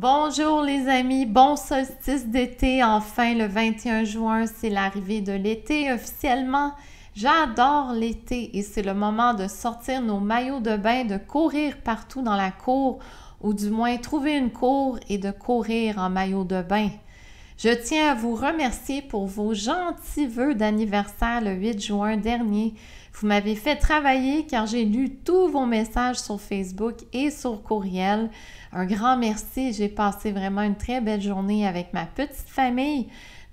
Bonjour les amis, bon solstice d'été, enfin le 21 juin, c'est l'arrivée de l'été officiellement. J'adore l'été et c'est le moment de sortir nos maillots de bain, de courir partout dans la cour ou du moins trouver une cour et de courir en maillot de bain. Je tiens à vous remercier pour vos gentils vœux d'anniversaire le 8 juin dernier. Vous m'avez fait travailler car j'ai lu tous vos messages sur Facebook et sur courriel. Un grand merci, j'ai passé vraiment une très belle journée avec ma petite famille.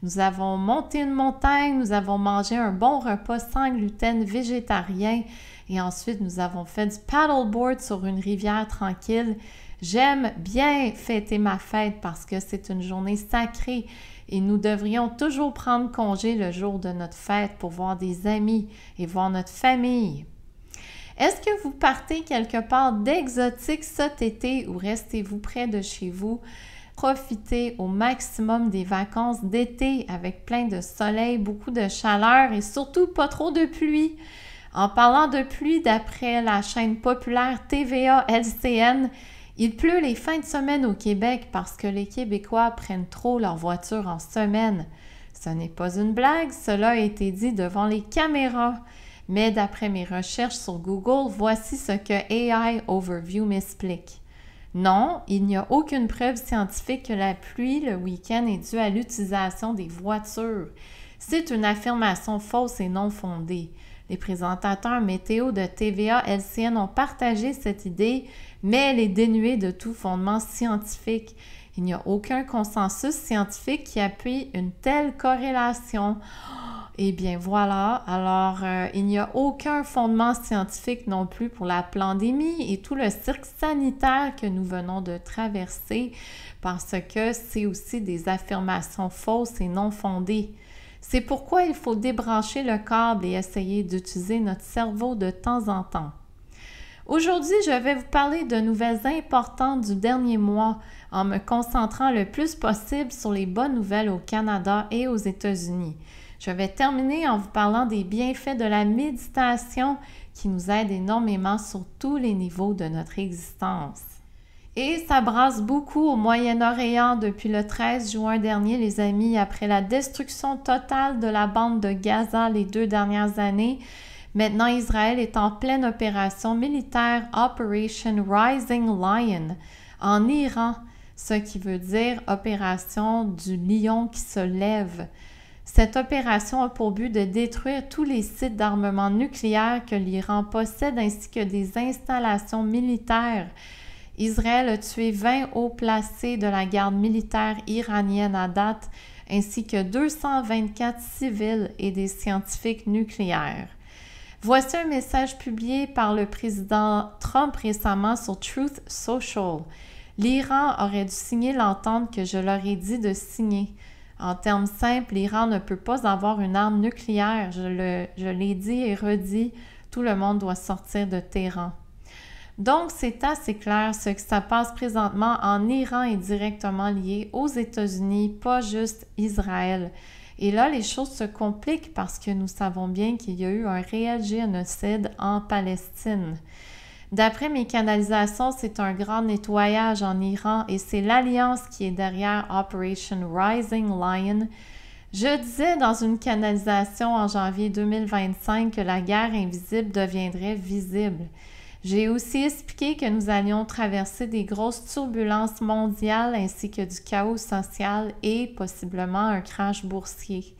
Nous avons monté une montagne, nous avons mangé un bon repas sans gluten végétarien et ensuite nous avons fait du paddleboard sur une rivière tranquille. J'aime bien fêter ma fête parce que c'est une journée sacrée et nous devrions toujours prendre congé le jour de notre fête pour voir des amis et voir notre famille. Est-ce que vous partez quelque part d'exotique cet été ou restez-vous près de chez vous? Profitez au maximum des vacances d'été avec plein de soleil, beaucoup de chaleur et surtout pas trop de pluie. En parlant de pluie, d'après la chaîne populaire TVA LCN, il pleut les fins de semaine au Québec parce que les Québécois prennent trop leur voiture en semaine. Ce n'est pas une blague, cela a été dit devant les caméras. Mais d'après mes recherches sur Google, voici ce que AI Overview m'explique. Non, il n'y a aucune preuve scientifique que la pluie le week-end est due à l'utilisation des voitures. C'est une affirmation fausse et non fondée. Les présentateurs météo de TVA LCN ont partagé cette idée, mais elle est dénuée de tout fondement scientifique. Il n'y a aucun consensus scientifique qui appuie une telle corrélation. Eh bien voilà, alors il n'y a aucun fondement scientifique non plus pour la pandémie et tout le cirque sanitaire que nous venons de traverser parce que c'est aussi des affirmations fausses et non fondées. C'est pourquoi il faut débrancher le câble et essayer d'utiliser notre cerveau de temps en temps. Aujourd'hui, je vais vous parler de nouvelles importantes du dernier mois en me concentrant le plus possible sur les bonnes nouvelles au Canada et aux États-Unis. Je vais terminer en vous parlant des bienfaits de la méditation qui nous aide énormément sur tous les niveaux de notre existence. Et ça brasse beaucoup au Moyen-Orient depuis le 13 juin dernier, les amis, après la destruction totale de la bande de Gaza les 2 dernières années. Maintenant, Israël est en pleine opération militaire Operation Rising Lion en Iran, ce qui veut dire opération du lion qui se lève. Cette opération a pour but de détruire tous les sites d'armement nucléaire que l'Iran possède ainsi que des installations militaires. Israël a tué 20 hauts placés de la garde militaire iranienne à date, ainsi que 224 civils et des scientifiques nucléaires. Voici un message publié par le président Trump récemment sur Truth Social. L'Iran aurait dû signer l'entente que je leur ai dit de signer. En termes simples, l'Iran ne peut pas avoir une arme nucléaire. Je l'ai dit et redit, tout le monde doit sortir de Téhéran. Donc, c'est assez clair, ce qui se passe présentement en Iran est directement lié aux États-Unis, pas juste Israël. Et là, les choses se compliquent parce que nous savons bien qu'il y a eu un réel génocide en Palestine. D'après mes canalisations, c'est un grand nettoyage en Iran et c'est l'Alliance qui est derrière Operation Rising Lion. Je disais dans une canalisation en janvier 2025 que la guerre invisible deviendrait visible. J'ai aussi expliqué que nous allions traverser des grosses turbulences mondiales ainsi que du chaos social et possiblement un crash boursier.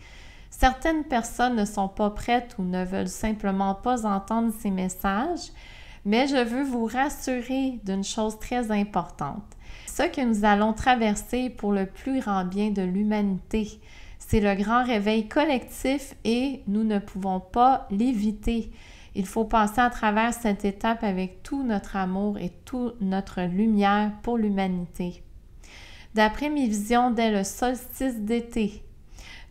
Certaines personnes ne sont pas prêtes ou ne veulent simplement pas entendre ces messages, mais je veux vous rassurer d'une chose très importante. Ce que nous allons traverser pour le plus grand bien de l'humanité, c'est le grand réveil collectif et nous ne pouvons pas l'éviter. Il faut passer à travers cette étape avec tout notre amour et toute notre lumière pour l'humanité. D'après mes visions, dès le solstice d'été,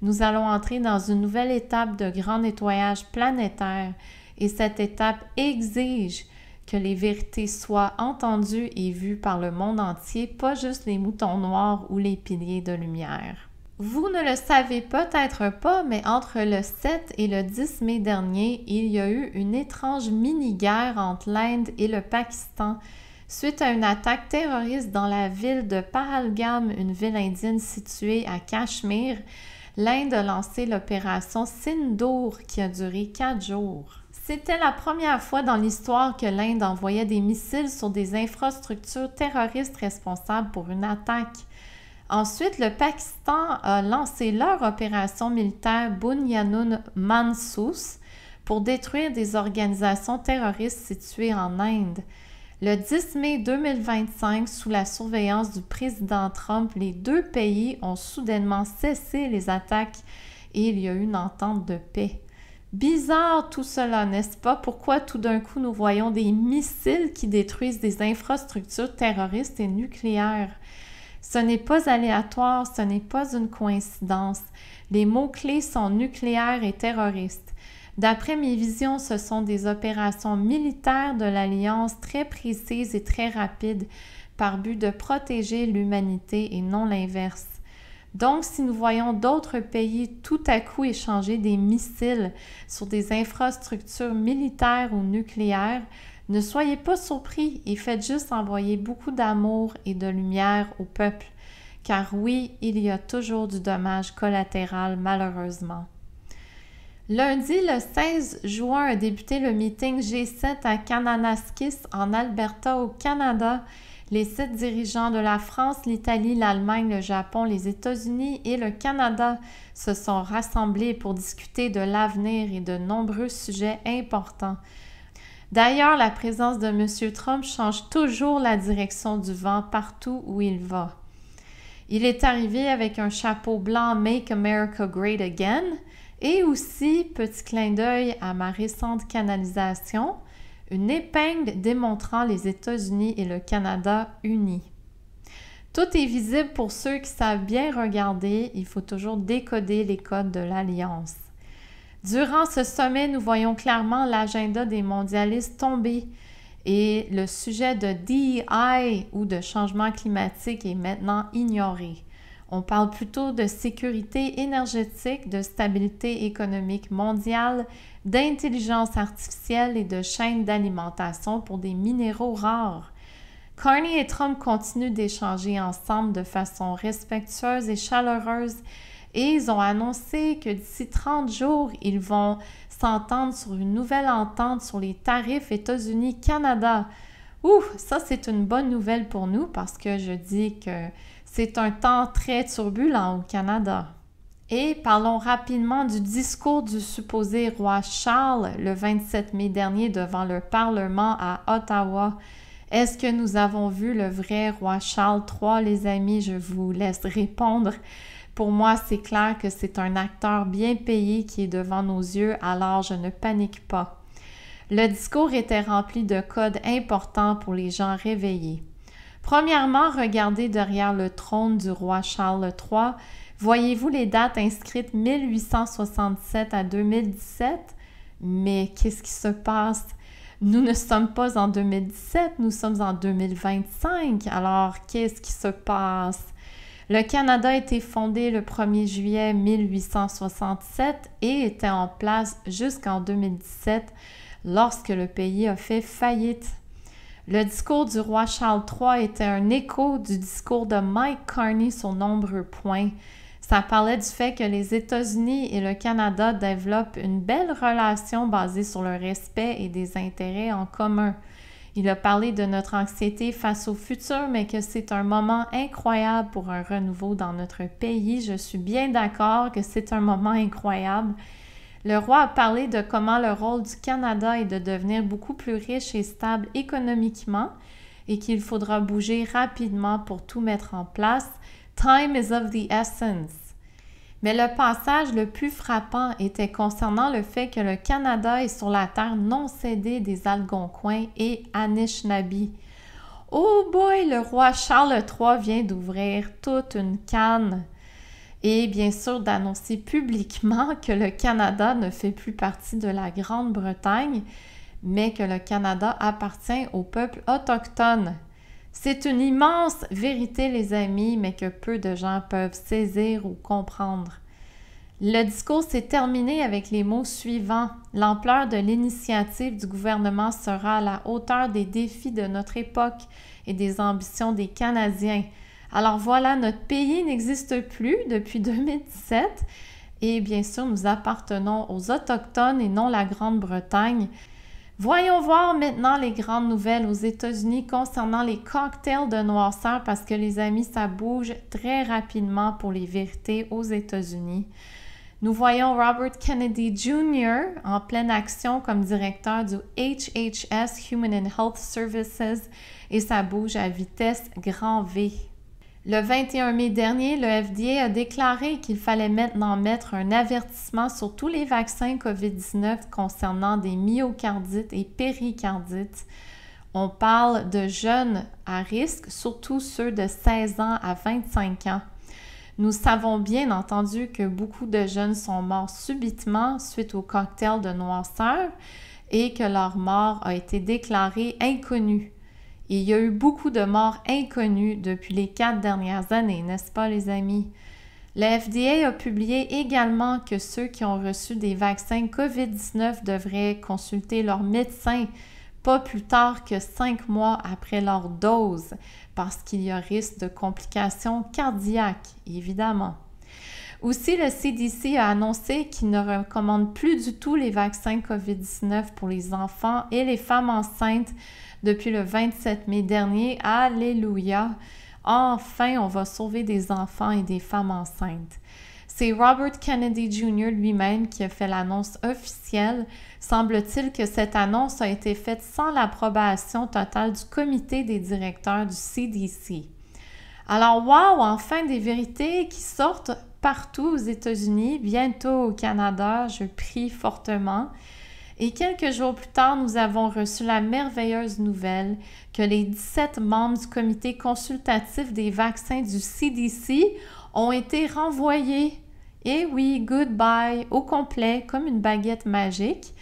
nous allons entrer dans une nouvelle étape de grand nettoyage planétaire et cette étape exige que les vérités soient entendues et vues par le monde entier, pas juste les moutons noirs ou les piliers de lumière. Vous ne le savez peut-être pas, mais entre le 7 et le 10 mai dernier, il y a eu une étrange mini-guerre entre l'Inde et le Pakistan. Suite à une attaque terroriste dans la ville de Pahalgam, une ville indienne située à Cachemire, l'Inde a lancé l'opération Sindoor qui a duré 4 jours. C'était la première fois dans l'histoire que l'Inde envoyait des missiles sur des infrastructures terroristes responsables pour une attaque. Ensuite, le Pakistan a lancé leur opération militaire Bunyanun Mansus pour détruire des organisations terroristes situées en Inde. Le 10 mai 2025, sous la surveillance du président Trump, les deux pays ont soudainement cessé les attaques et il y a eu une entente de paix. Bizarre tout cela, n'est-ce pas? Pourquoi tout d'un coup nous voyons des missiles qui détruisent des infrastructures terroristes et nucléaires? Ce n'est pas aléatoire, ce n'est pas une coïncidence. Les mots-clés sont nucléaire et terroriste. D'après mes visions, ce sont des opérations militaires de l'Alliance très précises et très rapides par but de protéger l'humanité et non l'inverse. Donc, si nous voyons d'autres pays tout à coup échanger des missiles sur des infrastructures militaires ou nucléaires, ne soyez pas surpris et faites juste envoyer beaucoup d'amour et de lumière au peuple, car oui, il y a toujours du dommage collatéral malheureusement. Lundi, le 16 juin, a débuté le meeting G7 à Kananaskis, en Alberta, au Canada. Les 7 dirigeants de la France, l'Italie, l'Allemagne, le Japon, les États-Unis et le Canada se sont rassemblés pour discuter de l'avenir et de nombreux sujets importants. D'ailleurs, la présence de M. Trump change toujours la direction du vent partout où il va. Il est arrivé avec un chapeau blanc « Make America Great Again » et aussi, petit clin d'œil à ma récente canalisation, une épingle démontrant les États-Unis et le Canada unis. Tout est visible pour ceux qui savent bien regarder, il faut toujours décoder les codes de l'Alliance. Durant ce sommet, nous voyons clairement l'agenda des mondialistes tomber et le sujet de DEI ou de changement climatique est maintenant ignoré. On parle plutôt de sécurité énergétique, de stabilité économique mondiale, d'intelligence artificielle et de chaînes d'alimentation pour des minéraux rares. Carney et Trump continuent d'échanger ensemble de façon respectueuse et chaleureuse et ils ont annoncé que d'ici 30 jours, ils vont s'entendre sur une nouvelle entente sur les tarifs États-Unis-Canada. Ça c'est une bonne nouvelle pour nous parce que je dis que c'est un temps très turbulent au Canada. Et parlons rapidement du discours du supposé roi Charles le 27 mai dernier devant le Parlement à Ottawa. Est-ce que nous avons vu le vrai roi Charles III, les amis? Je vous laisse répondre. Pour moi, c'est clair que c'est un acteur bien payé qui est devant nos yeux, alors je ne panique pas. Le discours était rempli de codes importants pour les gens réveillés. Premièrement, regardez derrière le trône du roi Charles III. Voyez-vous les dates inscrites 1867 à 2017? Mais qu'est-ce qui se passe? Nous ne sommes pas en 2017, nous sommes en 2025. Alors, qu'est-ce qui se passe? Le Canada a été fondé le 1er juillet 1867 et était en place jusqu'en 2017 lorsque le pays a fait faillite. Le discours du roi Charles III était un écho du discours de Mike Carney sur nombreux points. Ça parlait du fait que les États-Unis et le Canada développent une belle relation basée sur le respect et des intérêts en commun. Il a parlé de notre anxiété face au futur, mais que c'est un moment incroyable pour un renouveau dans notre pays. Je suis bien d'accord que c'est un moment incroyable. Le roi a parlé de comment le rôle du Canada est de devenir beaucoup plus riche et stable économiquement et qu'il faudra bouger rapidement pour tout mettre en place. Time is of the essence. Mais le passage le plus frappant était concernant le fait que le Canada est sur la terre non cédée des Algonquins et Anishinaabe. Oh boy, le roi Charles III vient d'ouvrir toute une canne et bien sûr d'annoncer publiquement que le Canada ne fait plus partie de la Grande-Bretagne, mais que le Canada appartient au peuple autochtone. C'est une immense vérité, les amis, mais que peu de gens peuvent saisir ou comprendre. Le discours s'est terminé avec les mots suivants. L'ampleur de l'initiative du gouvernement sera à la hauteur des défis de notre époque et des ambitions des Canadiens. Alors voilà, notre pays n'existe plus depuis 2017 et bien sûr, nous appartenons aux Autochtones et non la Grande-Bretagne. Voyons voir maintenant les grandes nouvelles aux États-Unis concernant les cocktails de noirceur parce que les amis, ça bouge très rapidement pour les vérités aux États-Unis. Nous voyons Robert Kennedy Jr. en pleine action comme directeur du HHS Human and Health Services et ça bouge à vitesse grand V. Le 21 mai dernier, le FDA a déclaré qu'il fallait maintenant mettre un avertissement sur tous les vaccins COVID-19 concernant des myocardites et péricardites. On parle de jeunes à risque, surtout ceux de 16 ans à 25 ans. Nous savons bien entendu que beaucoup de jeunes sont morts subitement suite au cocktail de noirceur et que leur mort a été déclarée inconnue. Et il y a eu beaucoup de morts inconnues depuis les 4 dernières années, n'est-ce pas les amis? Le FDA a publié également que ceux qui ont reçu des vaccins COVID-19 devraient consulter leur médecin pas plus tard que 5 mois après leur dose parce qu'il y a risque de complications cardiaques, évidemment. Aussi, le CDC a annoncé qu'il ne recommande plus du tout les vaccins COVID-19 pour les enfants et les femmes enceintes depuis le 27 mai dernier. Alléluia! Enfin, on va sauver des enfants et des femmes enceintes. C'est Robert Kennedy Jr. lui-même qui a fait l'annonce officielle. Semble-t-il que cette annonce a été faite sans l'approbation totale du comité des directeurs du CDC. Alors, wow! Enfin, des vérités qui sortent partout aux États-Unis, bientôt au Canada, je prie fortement. Et quelques jours plus tard, nous avons reçu la merveilleuse nouvelle que les 17 membres du comité consultatif des vaccins du CDC ont été renvoyés. Et oui, goodbye, au complet, comme une baguette magique.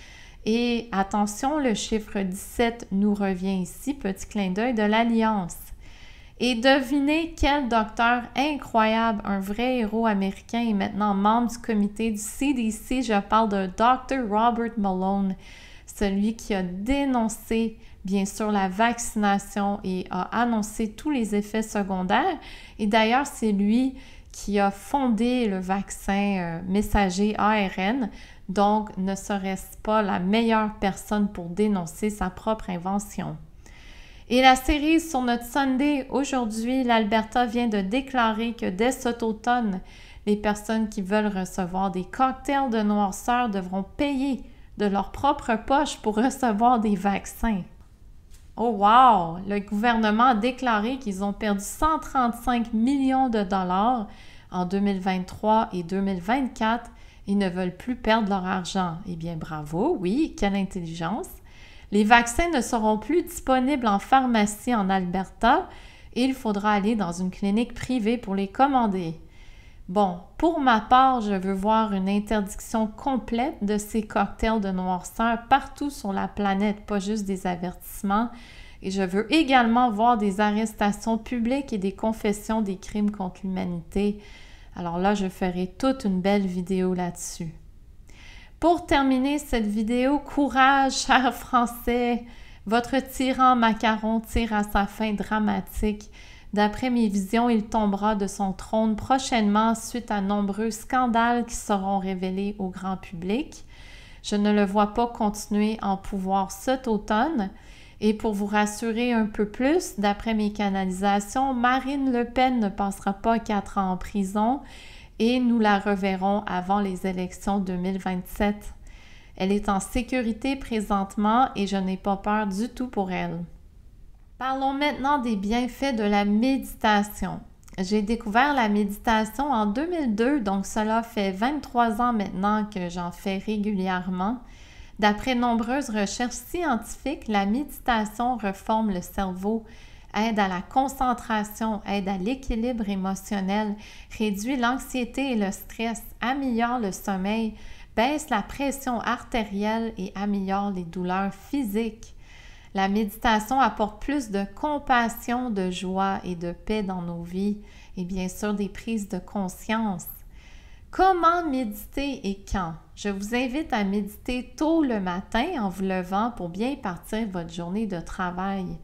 Et attention, le chiffre 17 nous revient ici, petit clin d'œil de l'Alliance. Et devinez quel docteur incroyable, un vrai héros américain et maintenant membre du comité du CDC, je parle de Dr. Robert Malone, celui qui a dénoncé bien sûr la vaccination et a annoncé tous les effets secondaires. Et d'ailleurs, c'est lui qui a fondé le vaccin messager ARN, donc ne serait-ce pas la meilleure personne pour dénoncer sa propre invention. Et la cerise sur notre Sunday, aujourd'hui, l'Alberta vient de déclarer que dès cet automne, les personnes qui veulent recevoir des cocktails de noirceur devront payer de leur propre poche pour recevoir des vaccins. Oh wow! Le gouvernement a déclaré qu'ils ont perdu 135 millions de dollars en 2023 et 2024 et ne veulent plus perdre leur argent. Eh bien, bravo, oui, quelle intelligence! Les vaccins ne seront plus disponibles en pharmacie en Alberta et il faudra aller dans une clinique privée pour les commander. Bon, pour ma part, je veux voir une interdiction complète de ces cocktails de noirceur partout sur la planète, pas juste des avertissements. Et je veux également voir des arrestations publiques et des confessions des crimes contre l'humanité. Alors là, je ferai toute une belle vidéo là-dessus. Pour terminer cette vidéo, courage, chers Français! Votre tyran Macaron tire à sa fin dramatique. D'après mes visions, il tombera de son trône prochainement suite à nombreux scandales qui seront révélés au grand public. Je ne le vois pas continuer en pouvoir cet automne. Et pour vous rassurer un peu plus, d'après mes canalisations, Marine Le Pen ne passera pas 4 ans en prison et nous la reverrons avant les élections 2027. Elle est en sécurité présentement et je n'ai pas peur du tout pour elle. Parlons maintenant des bienfaits de la méditation. J'ai découvert la méditation en 2002, donc cela fait 23 ans maintenant que j'en fais régulièrement. D'après nombreuses recherches scientifiques, la méditation reforme le cerveau, aide à la concentration, aide à l'équilibre émotionnel, réduit l'anxiété et le stress, améliore le sommeil, baisse la pression artérielle et améliore les douleurs physiques. La méditation apporte plus de compassion, de joie et de paix dans nos vies et bien sûr des prises de conscience. Comment méditer et quand? Je vous invite à méditer tôt le matin en vous levant pour bien partir votre journée de travail.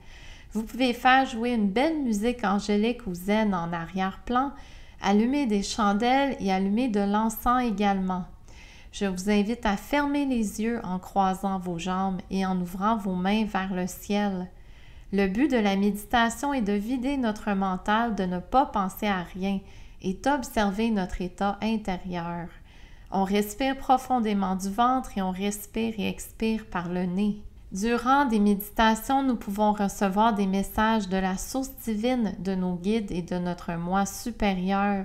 Vous pouvez faire jouer une belle musique angélique ou zen en arrière-plan, allumer des chandelles et allumer de l'encens également. Je vous invite à fermer les yeux en croisant vos jambes et en ouvrant vos mains vers le ciel. Le but de la méditation est de vider notre mental, de ne pas penser à rien et d'observer notre état intérieur. On respire profondément du ventre et on respire et expire par le nez. Durant des méditations, nous pouvons recevoir des messages de la source divine, de nos guides et de notre moi supérieur.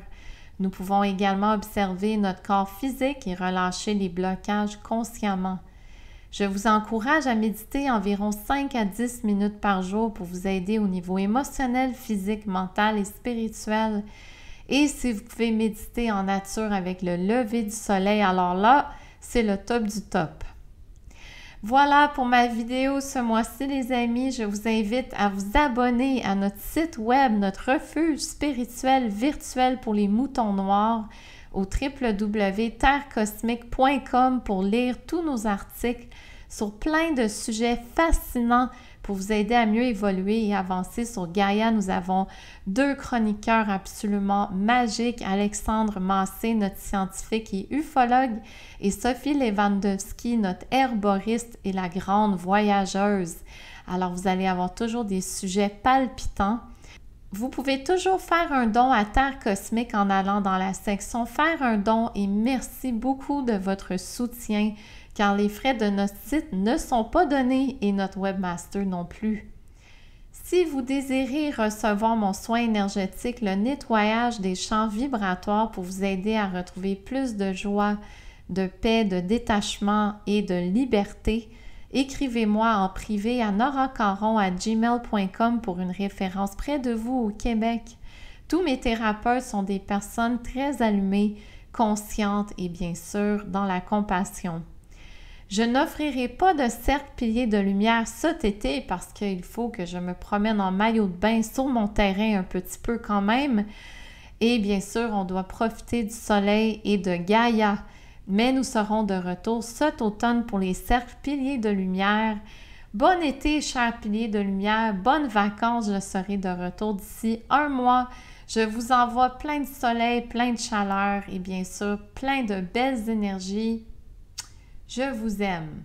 Nous pouvons également observer notre corps physique et relâcher les blocages consciemment. Je vous encourage à méditer environ 5 à 10 minutes par jour pour vous aider au niveau émotionnel, physique, mental et spirituel. Et si vous pouvez méditer en nature avec le lever du soleil, alors là, c'est le top du top. Voilà pour ma vidéo ce mois-ci, les amis. Je vous invite à vous abonner à notre site web, notre refuge spirituel virtuel pour les moutons noirs au www.terrecosmique.com pour lire tous nos articles sur plein de sujets fascinants pour vous aider à mieux évoluer et avancer sur Gaïa. Nous avons 2 chroniqueurs absolument magiques, Alexandre Massé, notre scientifique et ufologue, et Sophie Lewandowski, notre herboriste et la grande voyageuse. Alors, vous allez avoir toujours des sujets palpitants. Vous pouvez toujours faire un don à Terre Cosmique en allant dans la section « Faire un don » et merci beaucoup de votre soutien car les frais de notre site ne sont pas donnés et notre webmaster non plus. Si vous désirez recevoir mon soin énergétique, le nettoyage des champs vibratoires pour vous aider à retrouver plus de joie, de paix, de détachement et de liberté, écrivez-moi en privé à noracaron@gmail.com pour une référence près de vous au Québec. Tous mes thérapeutes sont des personnes très allumées, conscientes et bien sûr dans la compassion. Je n'offrirai pas de cercle pilier de lumière cet été parce qu'il faut que je me promène en maillot de bain sur mon terrain un petit peu quand même. Et bien sûr, on doit profiter du soleil et de Gaïa. Mais nous serons de retour cet automne pour les cercles piliers de lumière. Bon été, chers piliers de lumière. Bonnes vacances, je serai de retour d'ici 1 mois. Je vous envoie plein de soleil, plein de chaleur et bien sûr, plein de belles énergies. Je vous aime.